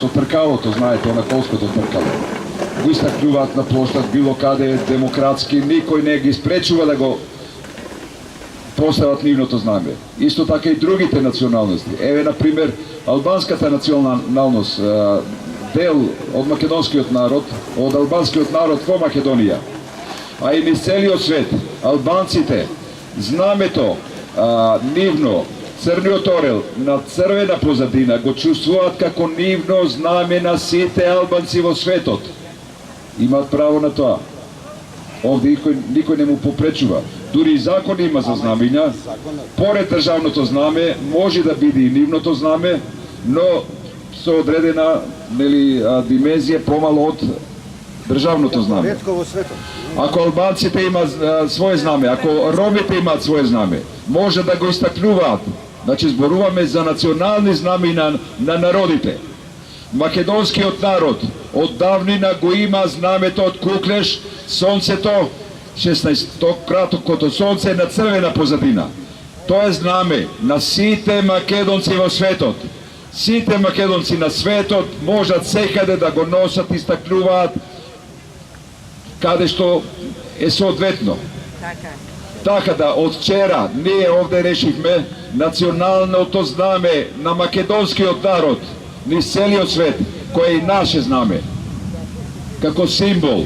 Со тркалото, знаете, она колското тркало. Го истакнуваат на площад било каде демократски, никој не ги спречува да го постават нивното знаме. Исто така и другите националности. Еве, например, албанската националност, дел од македонскиот народ, од албанскиот народ во Македонија, а и низ целиот свет, албанците, знамето нивно, црниот орел на црвена позадина го чувствуваат како нивно знаме на сите албанци во светот. Имаат право на тоа. Овде никој не му попречува. Дури и закон има за знамења. Поред државното знаме може да биде и нивното знаме, но со одредена димензија помало од државното знаме. Ако албанците имаат свое знаме, ако ромите имаат свое знаме, може да го истакнуваат. Значи зборуваме за национални знаме на народите. Македонскиот народ од давнина го има знамето од куклеш, сонцето, 16-кратокото сонце на црвена позадина. Тоа е знаме на сите македонци во светот. Сите македонци на светот можат секаде да го носат и истакнуваат каде што е соодветно. Така да, од вчера ние овде решивме националното знаме на македонскиот народ низ целиот свет, кој е и наше знаме, како символ,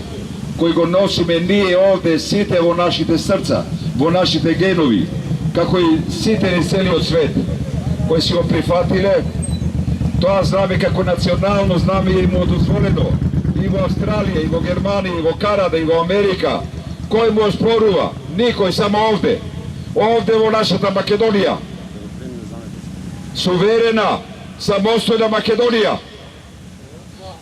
кој го носиме ние овде сите во нашите срца, во нашите генови, како и сите низ целиот свет, кои си го прифатиле, тоа знаме како национално знаме им дозволено и во Австралија, и во Германија, и во Канада, и во Америка. Кој му оспорува? Никој, само овде. Овде во нашата Македонија. Суверена, самостојна Македонија.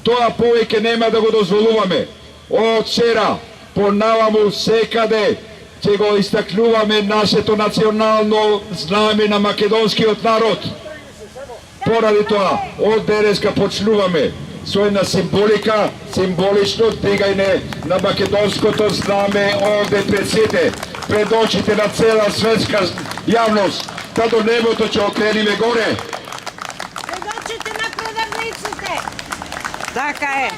Тоа повеќе нема да го дозволуваме. Од вчера, понаваму секаде, ќе го истакнуваме нашето национално знаме на македонскиот народ. Поради тоа, од денеска почнуваме со една символика, символично дигајне на македонското знаме овде пред сите, пред очите на цела светска јавност, та до небото ќе окрениме горе. Пред очите на продавниците. Така е.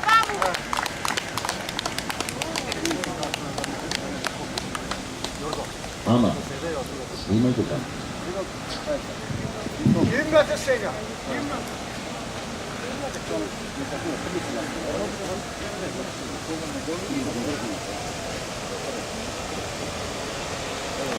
Ама, снимајте там. Имате сега.